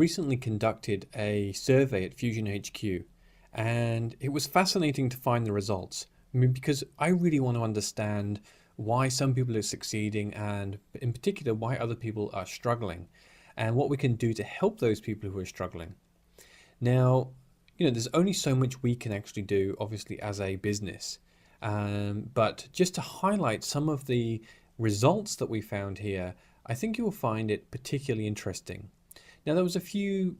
recently conducted a survey at FusionHQ, and it was fascinating to find the results. I mean, because I really want to understand why some people are succeeding and in particular why other people are struggling and what we can do to help those people who are struggling. Now, there's only so much we can actually do, obviously, as a business. But just to highlight some of the results that we found here, I think you will find it particularly interesting. Now, there was a few,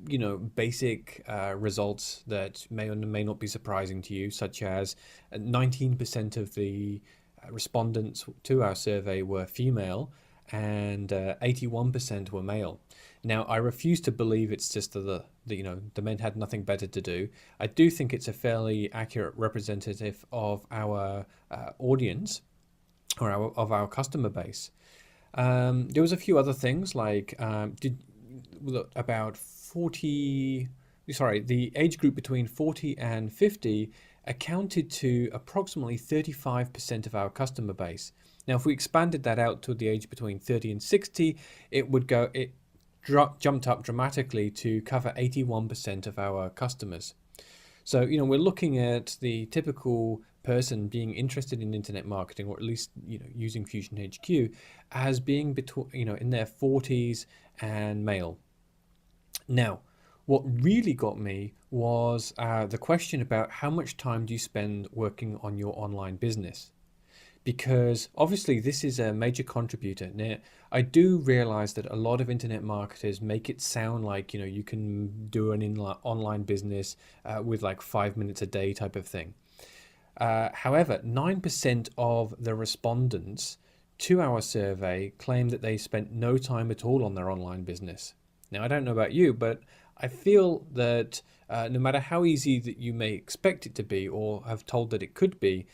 basic results that may or may not be surprising to you, such as 19% of the respondents to our survey were female and 81% were male. Now, I refuse to believe it's just the men had nothing better to do. I do think it's a fairly accurate representative of our audience or of our customer base. There was a few other things like about 40, sorry, the age group between 40 and 50 accounted to approximately 35% of our customer base. Now, if we expanded that out to the age between 30 and 60, it jumped up dramatically to cover 81% of our customers. So, we're looking at the typical person being interested in internet marketing, or at least, using FusionHQ as being between, in their 40s and male. Now, what really got me was the question about how much time do you spend working on your online business? Because obviously this is a major contributor. Now, I do realize that a lot of internet marketers make it sound like, you can do an online business with like 5 minutes a day type of thing. However, 9% of the respondents to our survey claim that they spent no time at all on their online business. Now, I don't know about you, but I feel that no matter how easy that you may expect it to be or have told that it could be,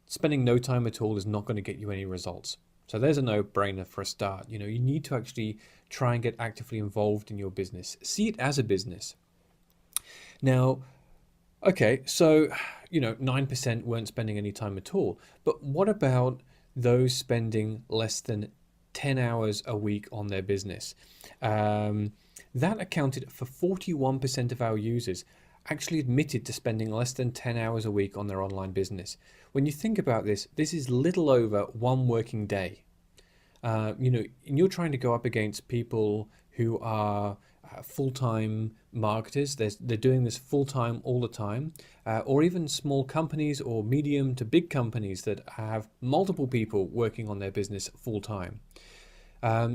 spending no time at all is not going to get you any results. So there's a no-brainer for a start. You need to actually try and get actively involved in your business. See it as a business. Now, okay, so, 9% weren't spending any time at all. But what about those spending less than 10 hours a week on their business? That accounted for 41% of our users actually admitted to spending less than 10 hours a week on their online business. When you think about this, this is little over one working day. And you're trying to go up against people who are full-time marketers. They're doing this full-time all the time, or even small companies or medium to big companies that have multiple people working on their business full-time.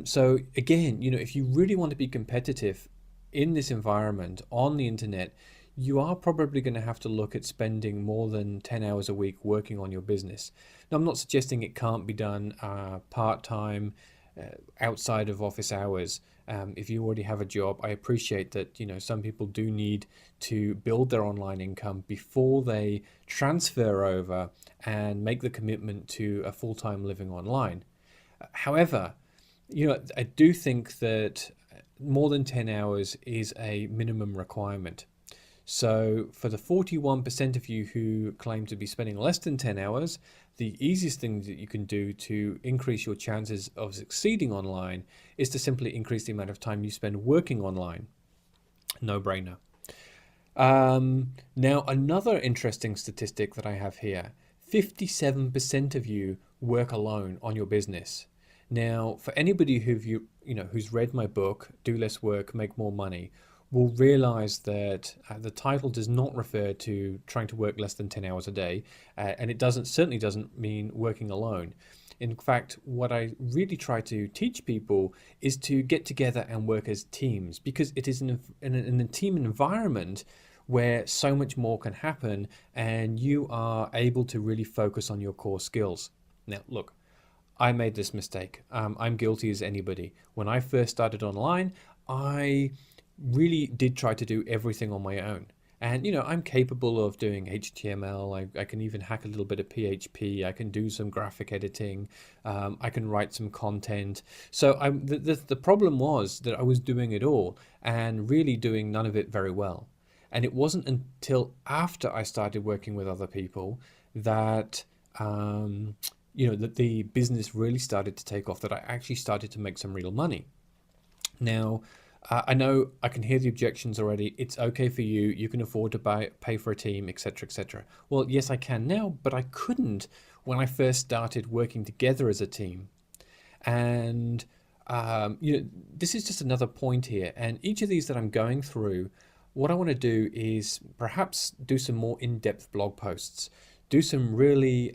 So again, if you really want to be competitive in this environment on the internet, you are probably going to have to look at spending more than 10 hours a week working on your business. Now, I'm not suggesting it can't be done part-time, outside of office hours. If you already have a job, I appreciate that, some people do need to build their online income before they transfer over and make the commitment to a full-time living online. However, I do think that more than 10 hours is a minimum requirement. So for the 41% of you who claim to be spending less than 10 hours, the easiest thing that you can do to increase your chances of succeeding online is to simply increase the amount of time you spend working online. No brainer. Now, another interesting statistic that I have here, 57% of you work alone on your business. Now, for anybody who's read my book, Do Less Work, Make More Money, will realize that the title does not refer to trying to work less than 10 hours a day, and it certainly doesn't mean working alone. In fact, what I really try to teach people is to get together and work as teams, because it is in a team environment where so much more can happen and you are able to really focus on your core skills. Now, look, I made this mistake. I'm guilty as anybody. When I first started online, I really did try to do everything on my own. And, I'm capable of doing HTML. I can even hack a little bit of PHP. I can do some graphic editing. I can write some content. So the problem was that I was doing it all and really doing none of it very well. And it wasn't until after I started working with other people that that the business really started to take off, that I actually started to make some real money. Now, I know I can hear the objections already. It's okay for you. You can afford to pay for a team, etc., etc. Well, yes, I can now, but I couldn't when I first started working together as a team. And this is just another point here. And each of these that I'm going through, what I want to do is perhaps do some more in-depth blog posts, do some really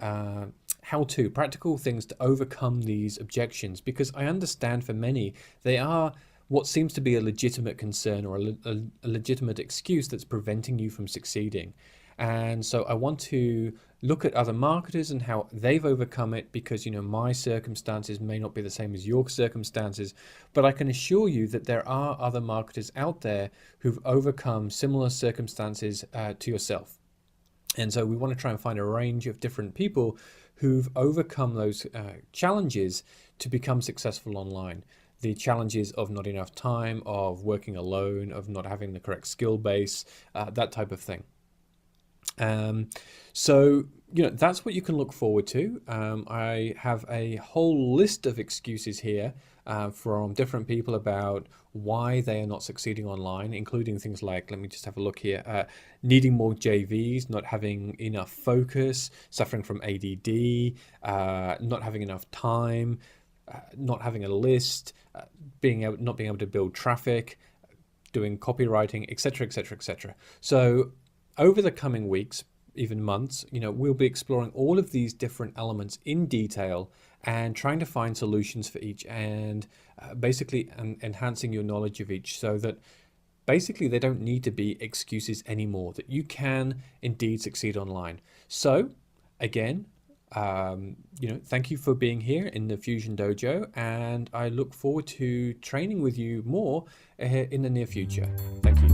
how-to practical things to overcome these objections, because I understand for many they are what seems to be a legitimate concern or a legitimate excuse that's preventing you from succeeding. And so I want to look at other marketers and how they've overcome it, because my circumstances may not be the same as your circumstances, but I can assure you that there are other marketers out there who've overcome similar circumstances to yourself. And so we want to try and find a range of different people who've overcome those challenges to become successful online. The challenges of not enough time, of working alone, of not having the correct skill base, that type of thing. So that's what you can look forward to. I have a whole list of excuses here from different people about why they are not succeeding online, including things like, let me just have a look here, needing more JVs, not having enough focus, suffering from ADD, not having enough time, not having a list, not being able to build traffic, doing copywriting, etc., etc., etc. So over the coming weeks, even months, we'll be exploring all of these different elements in detail and trying to find solutions for each, and basically enhancing your knowledge of each, so that basically they don't need to be excuses anymore, that you can indeed succeed online. So again, thank you for being here in the Fusion Dojo, and I look forward to training with you more in the near future. Thank you.